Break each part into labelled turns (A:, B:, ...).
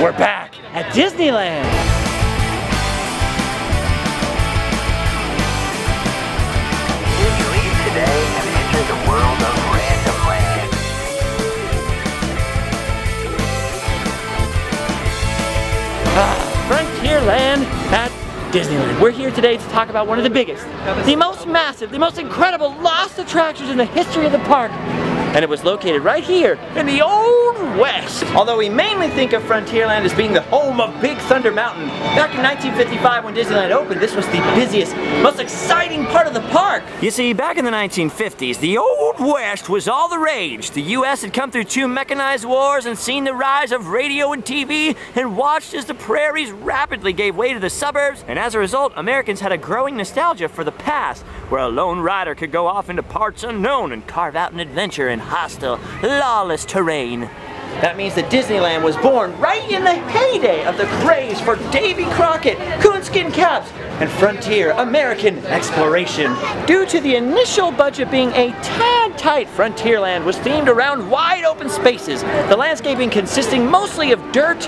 A: We're back at Disneyland.
B: Would you leave today and enter the world of Random Land?
A: Frontierland at Disneyland. We're here today to talk about one of the biggest, the most massive, the most incredible lost attractions in the history of the park. And it was located right here in the Old West. Although we mainly think of Frontierland as being the home of Big Thunder Mountain. Back in 1955 when Disneyland opened, this was the busiest, most exciting part of the park. You see, back in the 1950s, the Old West was all the rage. The US had come through 2 mechanized wars and seen the rise of radio and TV and watched as the prairies rapidly gave way to the suburbs. And as a result, Americans had a growing nostalgia for the past, where a lone rider could go off into parts unknown and carve out an adventure in hostile, lawless terrain. That means that Disneyland was born right in the heyday of the craze for Davy Crockett, coonskin caps, and frontier American exploration. Due to the initial budget being a tad tight, Frontierland was themed around wide open spaces, the landscaping consisting mostly of dirt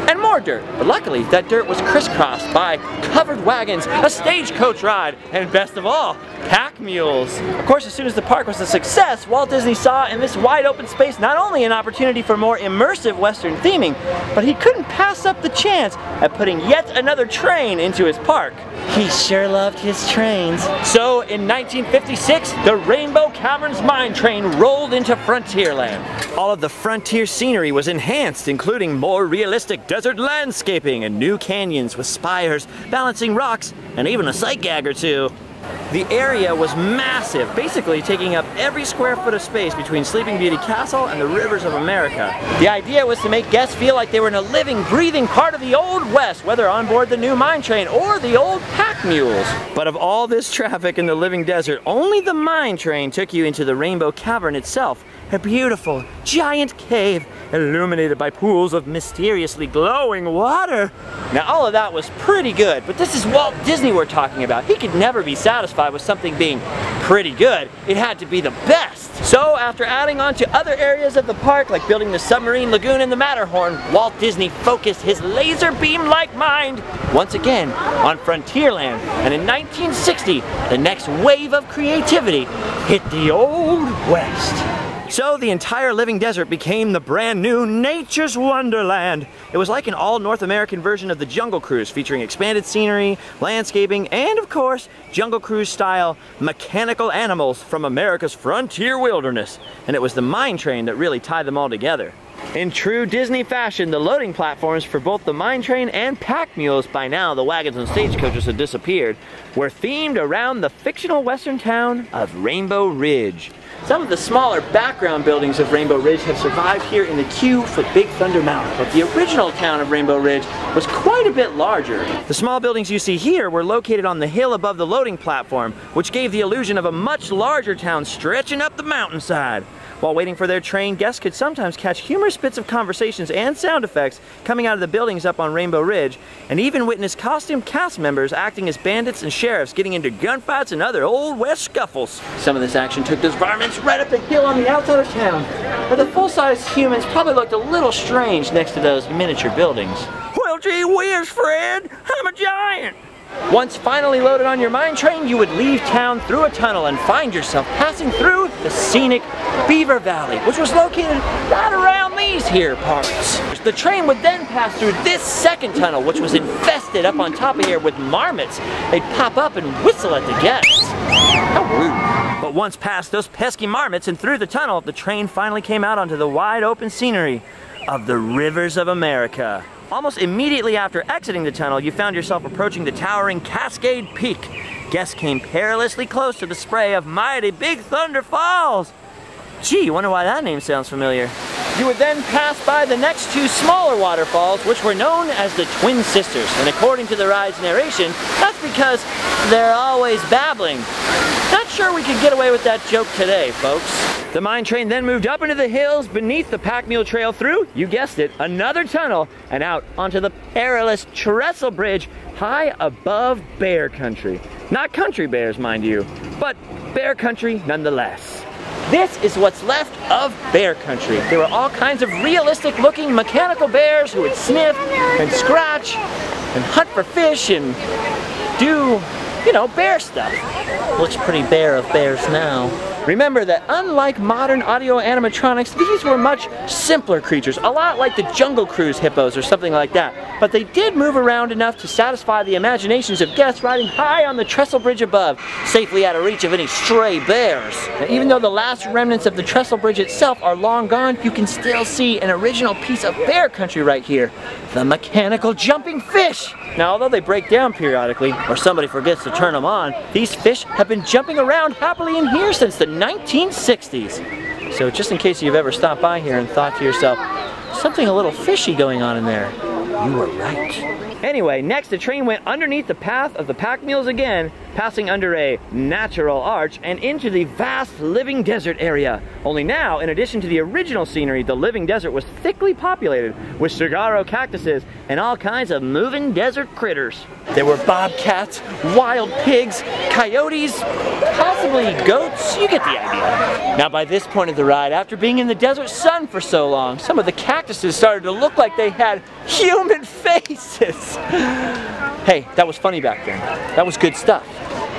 A: and more dirt. But luckily, that dirt was crisscrossed by covered wagons, a stagecoach ride, and best of all, pack mules. Of course, as soon as the park was a success, Walt Disney saw in this wide open space not only an opportunity for more immersive Western theming, but he couldn't pass up the chance at putting yet another train into his park. He sure loved his trains. So in 1956, the Rainbow Caverns Mine Train rolled into Frontierland. All of the frontier scenery was enhanced, including more realistic desert landscaping and new canyons with spires, balancing rocks, and even a sight gag or two. The area was massive, basically taking up every square foot of space between Sleeping Beauty Castle and the rivers of America. The idea was to make guests feel like they were in a living, breathing part of the Old West, whether on board the new mine train or the old pack mules. But of all this traffic in the living desert, only the mine train took you into the Rainbow Cavern itself, a beautiful, giant cave illuminated by pools of mysteriously glowing water. Now all of that was pretty good, but this is Walt Disney we're talking about. He could never be satisfied with something being pretty good. It had to be the best. So after adding on to other areas of the park, like building the submarine lagoon and the Matterhorn, Walt Disney focused his laser beam-like mind once again on Frontierland. And in 1960, the next wave of creativity hit the Old West. So the entire living desert became the brand new Nature's Wonderland. It was like an all North American version of the Jungle Cruise, featuring expanded scenery, landscaping, and of course, Jungle Cruise style mechanical animals from America's frontier wilderness. And it was the mine train that really tied them all together. In true Disney fashion, the loading platforms for both the mine train and pack mules, by now the wagons and stagecoaches had disappeared, were themed around the fictional western town of Rainbow Ridge. Some of the smaller background buildings of Rainbow Ridge have survived here in the queue for Big Thunder Mountain, but the original town of Rainbow Ridge was quite a bit larger. The small buildings you see here were located on the hill above the loading platform, which gave the illusion of a much larger town stretching up the mountainside. While waiting for their train, guests could sometimes catch humorous bits of conversations and sound effects coming out of the buildings up on Rainbow Ridge, and even witness costumed cast members acting as bandits and sheriffs getting into gunfights and other Old West scuffles. Some of this action took those varmints right up the hill on the outside of town, where the full-size humans probably looked a little strange next to those miniature buildings. Well, gee whiz, Fred, I'm a giant! Once finally loaded on your mine train, you would leave town through a tunnel and find yourself passing through the scenic Beaver Valley, which was located right around these here parts. The train would then pass through this second tunnel, which was infested up on top of here with marmots. They'd pop up and whistle at the guests. How rude. But once past those pesky marmots and through the tunnel, the train finally came out onto the wide open scenery of the rivers of America. Almost immediately after exiting the tunnel, you found yourself approaching the towering Cascade Peak. Guests came perilously close to the spray of mighty Big Thunder Falls. Gee, you wonder why that name sounds familiar. You would then pass by the next 2 smaller waterfalls, which were known as the Twin Sisters. And according to the ride's narration, that's because they're always babbling. Not sure we could get away with that joke today, folks. The mine train then moved up into the hills beneath the pack mule trail through, you guessed it, another tunnel and out onto the perilous trestle bridge high above bear country. Not country bears, mind you, but bear country nonetheless. This is what's left of bear country. There were all kinds of realistic looking mechanical bears who would sniff and scratch and hunt for fish and do, you know, bear stuff.
C: Looks pretty bare of bears now.
A: Remember that unlike modern audio animatronics, these were much simpler creatures, a lot like the Jungle Cruise hippos or something like that. But they did move around enough to satisfy the imaginations of guests riding high on the trestle bridge above, safely out of reach of any stray bears. Now, even though the last remnants of the trestle bridge itself are long gone, you can still see an original piece of bear country right here, the mechanical jumping fish. Now, although they break down periodically, or somebody forgets to turn them on, these fish have been jumping around happily in here since the 1960s. So just in case you've ever stopped by here and thought to yourself, something a little fishy going on in there, you were right. Anyway, next the train went underneath the path of the pack mules again, passing under a natural arch and into the vast living desert area. Only now, in addition to the original scenery, the living desert was thickly populated with saguaro cactuses and all kinds of moving desert critters. There were bobcats, wild pigs, coyotes, possibly goats, you get the idea. Now by this point of the ride, after being in the desert sun for so long, some of the cactuses started to look like they had human faces. Hey, that was funny back then. That was good stuff.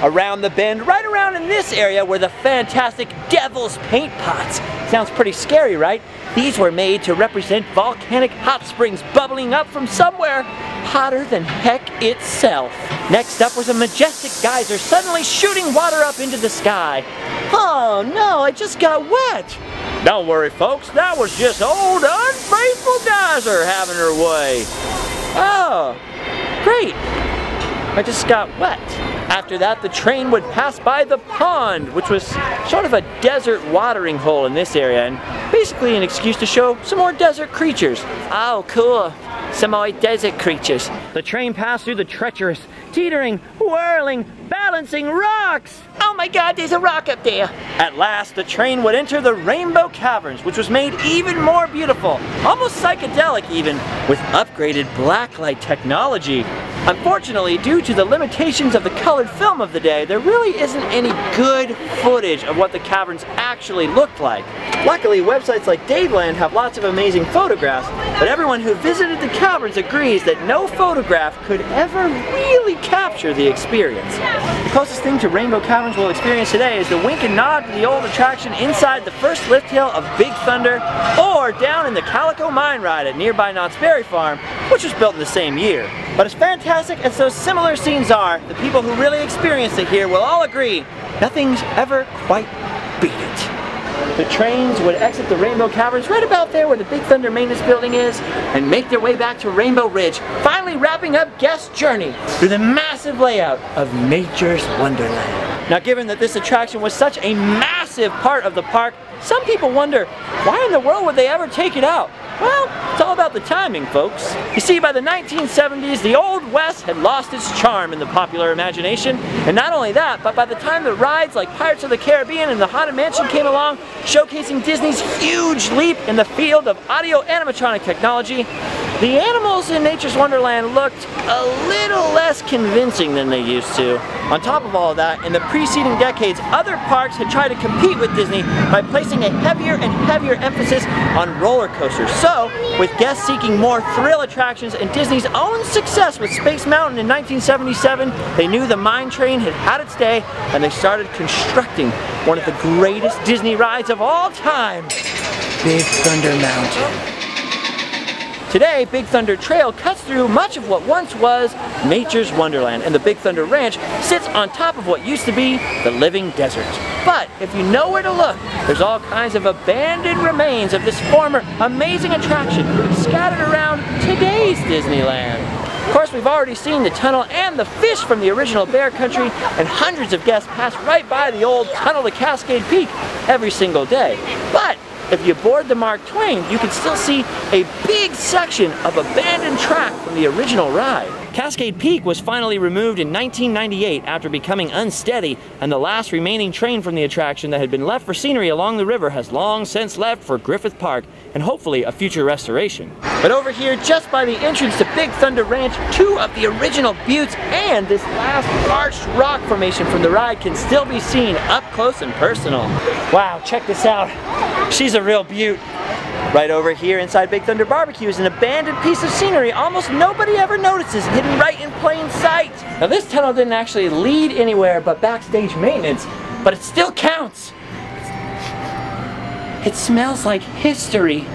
A: Around the bend, right around in this area, were the fantastic Devil's Paint Pots. Sounds pretty scary, right? These were made to represent volcanic hot springs bubbling up from somewhere hotter than heck itself. Next up was a majestic geyser suddenly shooting water up into the sky. Oh no, I just got wet. Don't worry folks, that was just old unfaithful geyser having her way. Oh, great. I just got wet. After that, the train would pass by the pond, which was sort of a desert watering hole in this area, and basically an excuse to show some more desert creatures. Oh, cool. Some more desert creatures. The train passed through the treacherous, teetering, whirling, balancing rocks. Oh my God, there's a rock up there. At last, the train would enter the Rainbow Caverns, which was made even more beautiful, almost psychedelic even, with upgraded blacklight technology. Unfortunately, due to the limitations of the colored film of the day, there really isn't any good footage of what the caverns actually looked like. Luckily, websites like Daveland have lots of amazing photographs, but everyone who visited the caverns agrees that no photograph could ever really capture the experience. The closest thing to Rainbow Caverns we'll experience today is the wink and nod to the old attraction inside the first lift hill of Big Thunder, or down in the Calico Mine Ride at nearby Knott's Berry Farm, which was built in the same year. But as fantastic as those similar scenes are, the people who really experienced it here will all agree, nothing's ever quite beat it. The trains would exit the Rainbow Caverns right about there where the Big Thunder Maintenance Building is and make their way back to Rainbow Ridge, finally wrapping up guest journey through the massive layout of Nature's Wonderland. Now, given that this attraction was such a massive part of the park, some people wonder, why in the world would they ever take it out? Well, it's all about the timing, folks. You see, by the 1970s, the Old West had lost its charm in the popular imagination. And not only that, but by the time the rides like Pirates of the Caribbean and the Haunted Mansion came along, showcasing Disney's huge leap in the field of audio animatronic technology, the animals in Nature's Wonderland looked a little less convincing than they used to. On top of all of that, in the preceding decades, other parks had tried to compete with Disney by placing a heavier and heavier emphasis on roller coasters. So, with guests seeking more thrill attractions and Disney's own success with Space Mountain in 1977, they knew the Mine Train had had its day, and they started constructing one of the greatest Disney rides of all time, Big Thunder Mountain. Today, Big Thunder Trail cuts through much of what once was Nature's Wonderland, and the Big Thunder Ranch sits on top of what used to be the living desert. But if you know where to look, there's all kinds of abandoned remains of this former amazing attraction scattered around today's Disneyland. Of course, we've already seen the tunnel and the fish from the original Bear Country, and hundreds of guests pass right by the old tunnel to Cascade Peak every single day. But if you board the Mark Twain, you can still see a big section of abandoned track from the original ride. Cascade Peak was finally removed in 1998 after becoming unsteady, and the last remaining train from the attraction that had been left for scenery along the river has long since left for Griffith Park, and hopefully a future restoration. But over here, just by the entrance to Big Thunder Ranch, 2 of the original buttes and this last arched rock formation from the ride can still be seen up close and personal. Wow, check this out. She's a real beaut. Right over here inside Big Thunder Barbecue is an abandoned piece of scenery almost nobody ever notices, hidden right in plain sight. Now this tunnel didn't actually lead anywhere but backstage maintenance, but it still counts. It smells like history.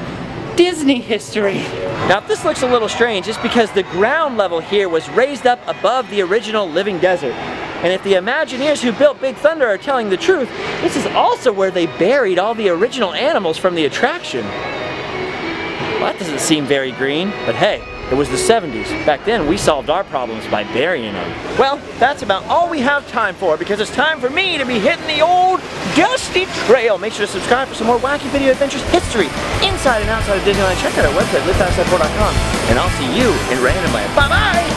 A: Disney history. Now if this looks a little strange, it's because the ground level here was raised up above the original living desert. And if the Imagineers who built Big Thunder are telling the truth, this is also where they buried all the original animals from the attraction. Well, that doesn't seem very green, but hey, it was the 70s. Back then, we solved our problems by burying them. Well, that's about all we have time for, because it's time for me to be hitting the old dusty trail. Make sure to subscribe for some more wacky video adventures, history, inside and outside of Disneyland. Check out our website, liveoutside4.com, and I'll see you in Random Land. Bye-bye!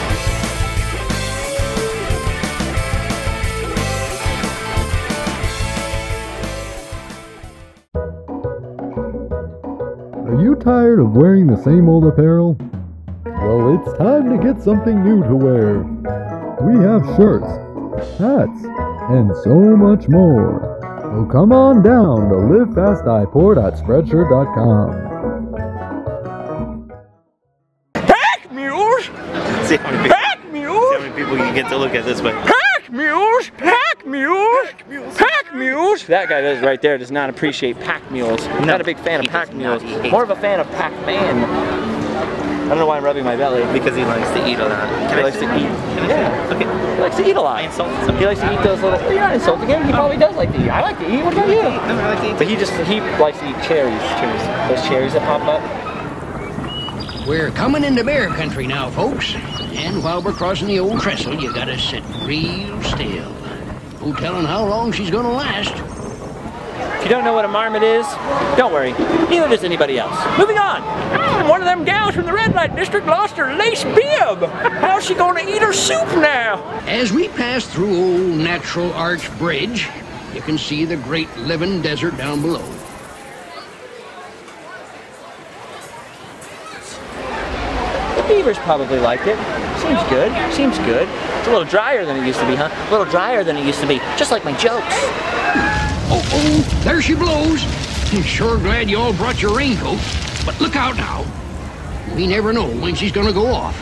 D: Are you tired of wearing the same old apparel? Well, it's time to get something new to wear. We have shirts, hats, and so much more. So come on down to livefastdieport@spreadshirt.com.
A: Pack mules!
E: See how many people you can get to look at this way.
A: Pack mules! Pack mules! Pack mules! That guy right there does not appreciate pack mules. I'm not a big fan of pack mules. More of a fan of Pac-Man. I don't know why I'm rubbing my belly.
E: Because he likes to eat a lot.
A: He likes to eat. Yeah.
E: Okay.
A: He likes to eat a lot.
E: I insulted somebody.
A: He likes to eat those little. You're not insulting him. He probably does like to eat. I like to eat. What about you?
E: No, I like to eat.
A: But he likes to eat cherries. Those cherries that pop up.
F: We're coming into bear country now, folks. And while we're crossing the old trestle, you gotta sit real still. No telling how long she's gonna last.
A: If you don't know what a marmot is, don't worry. Neither does anybody else. Moving on. One of them gals from the red light district lost her lace bib. How's she gonna eat her soup now?
F: As we pass through old Natural Arch Bridge, you can see the great living desert down below.
A: The beavers probably liked it. Seems good. Seems good. It's a little drier than it used to be, huh? A little drier than it used to be. Just like my jokes.
F: Oh, there she blows. Sure glad you all brought your raincoat. But look out now. We never know when she's gonna go off.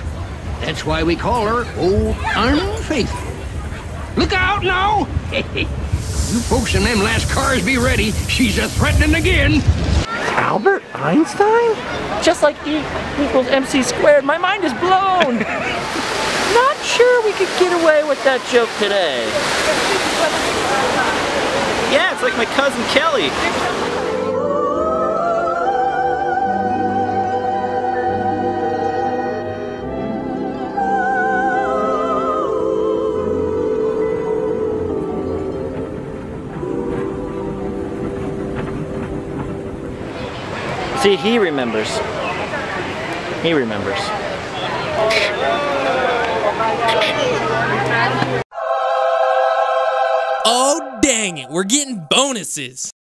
F: That's why we call her Old Unfaithful. Look out now. You folks in them last cars be ready. She's a-threatening again.
A: Albert Einstein? Just like E equals MC squared. My mind is blown. Not sure we could get away with that joke today.
E: Yeah, it's like my cousin Kelly.
A: See, he remembers. He remembers.
G: Oh, dang it, we're getting bonuses.